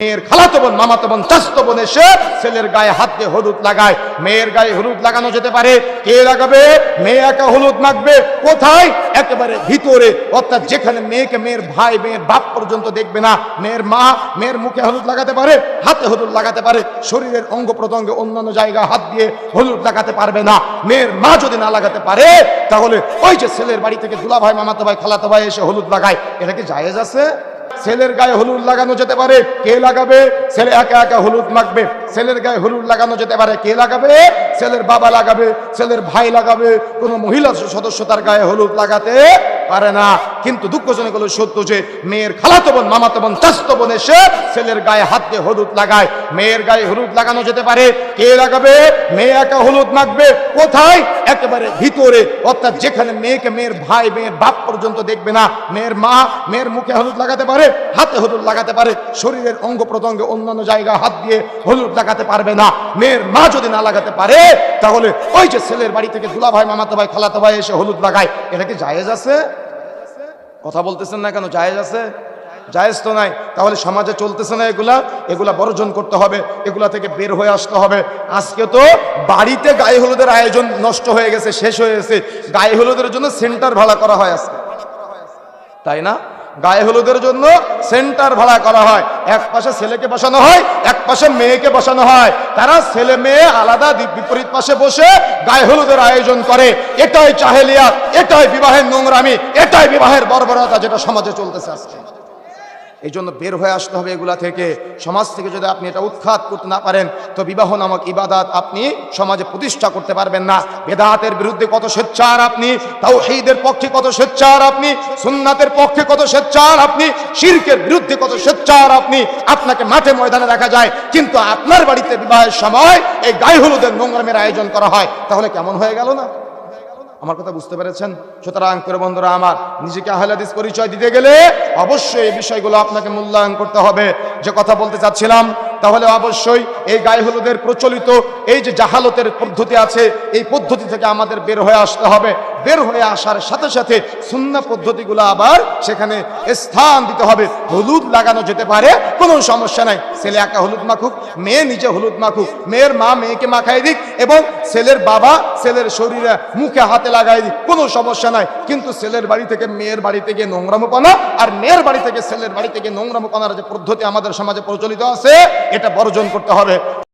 মেয়ের খালাতো বোন, মামাতো বোন, চাচাতো বোন এসে ছেলের গায়ে হাত দিয়ে হলুদ লাগায়। মেয়ের গায়ে হলুদ লাগানো যেতে পারে, কে লাগাবে? মেয়ে একা হলুদ মাখবে। কোথায়? একেবারে ভিতরে, অর্থাৎ যেখানে মেয়েকে মেয়ের ভাই মেয়ের বাপ পর্যন্ত দেখবে না। মেয়ের মা মেয়ের মুখে হলুদ লাগাতে পারে, হাতে হলুদ লাগাতে পারে, শরীরের অঙ্গ প্রত্যঙ্গে অন্যান্য জায়গায় হাত দিয়ে হলুদ লাগাতে পারবে না। মেয়ের মা যদি না লাগাতে পারে, তাহলে ওই যে ছেলের বাড়ি থেকে দুলা ভাই, মামাতো ভাই, খালাতো ভাই এসে হলুদ লাগায়। এটা কি জায়েজ আছে? ছেলের গায়ে হলুদ লাগানো যেতে পারে, কে লাগাবে? ছেলে একা একা হলুদ মাখবে। ছেলের গায়ে হলুদ লাগানো যেতে পারে, কে লাগাবে? ছেলের বাবা লাগাবে, ছেলের ভাই লাগাবে। কোন মহিলা সদস্য তার গায়ে হলুদ লাগাতে পারে না। কিন্তু দুঃখজনক হলো সত্য যে মেয়ের খালাতো বোন, মামাতো বোন, চাচাতো বোন এসে ছেলের গায়ে হাত দিয়ে হলুদ লাগায়। মেয়ের গায়ে হলুদ লাগানো যেতে পারে, কে লাগাবে? মেয়ে একা হলুদ মাখবে। কোথায়? একেবারে ভিতরে, অর্থাৎ যেখানে মেয়েকে মেয়ের ভাই মেয়ের বাপ পর্যন্ত দেখবে না। মেয়ের মা মেয়ের মুখে হলুদ লাগাতে পারে, হাতে হলুদ লাগাতে পারে, শরীরের অঙ্গ প্রত্যঙ্গে অন্যান্য জায়গায় হাত দিয়ে হলুদ লাগাতে পারবে না। মেয়ের মা যদি না লাগাতে পারে, তাহলে ওই যে ছেলের বাড়ি থেকে দুলা ভাই, মামাতো ভাই, খালাতো ভাই এসে হলুদ লাগায়। এটা কি জায়েজ আছে? কথা বলতেছেন না কেন? জায়েজ আছে? জায়েজ তো নাই। তাহলে সমাজে চলতেছে না এগুলা বর্জন করতে হবে, এগুলা থেকে বের হয়ে আসতে হবে। আজকে তো বাড়িতে গায়ে হলুদের আয়োজন নষ্ট হয়ে গেছে, শেষ হয়ে গেছে। গায়ে হলুদের জন্য সেন্টার ভাড়া করা হয় আজকে, তাই না? গায়ে হলুদের জন্য সেন্টার ভাড়া করা হয়। এক পাশে ছেলেকে বসানো হয়, এক পাশে মেয়েকে বসানো হয়। তারা ছেলে মেয়ে আলাদা বিপরীত পাশে বসে গায়ে হলুদের আয়োজন করে। এটাই জাহেলিয়াত, এটাই বিবাহের নোংরামি, এটাই বিবাহের বর্বরতা যেটা সমাজে চলতেছে আজকে। এই জন্য বের হয়ে আসতে হবে এগুলা থেকে। সমাজ থেকে যদি আপনি এটা উৎখাত করতে না পারেন, তো বিবাহ নামক ইবাদত আপনি সমাজে প্রতিষ্ঠা করতে পারবেন না। বেদাতের বিরুদ্ধে কত সোচ্চার আপনি, তাওহীদের পক্ষে কত সোচ্চার আপনি, সুন্নাতের পক্ষে কত সোচ্চার আপনি, শিরকের বিরুদ্ধে কত সোচ্চার আপনি। আপনাকে মাঠে ময়দানে দেখা যায়, কিন্তু আপনার বাড়িতে বিবাহের সময় এই গায়ে হলুদের নোংরামের আয়োজন করা হয়। তাহলে কেমন হয়ে গেল না? আমার কথা বুঝতে পেরেছেন? সুতরাং প্রিয় বন্ধুরা আমার, নিজেকে আহলে হাদিস পরিচয় দিতে গেলে অবশ্যই এই বিষয়গুলো আপনাকে মূল্যায়ন করতে হবে। যে কথা বলতে চাচ্ছিলাম, তাহলে অবশ্যই এই গায়ে হলুদের প্রচলিত এই যে জাহালতের পদ্ধতি আছে, এই পদ্ধতি থেকে আমাদের বের হয়ে আসতে হবে। বের হয়ে আসার সাথে সাথে সুন্নাহ পদ্ধতিগুলো আবার সেখানে স্থান দিতে হবে। হলুদ লাগানো যেতে পারে, কোনো সমস্যা নাই। ছেলে একা হলুদ মাখুক, মেয়ে নিজে হলুদ মাখুক, মেয়ের মা মেয়েকে মাখাই দিক, এবং ছেলের বাবা ছেলের শরীরে মুখে হাতে লাগাই দিক, কোনো সমস্যা নাই। কিন্তু ছেলের বাড়ি থেকে মেয়ের বাড়ি থেকে নোংরামোপনা, আর মেয়ের বাড়ি থেকে ছেলের বাড়ি থেকে নোংরামোপনার যে পদ্ধতি আমাদের সমাজে প্রচলিত আছে, এটা বর্জন করতে হবে।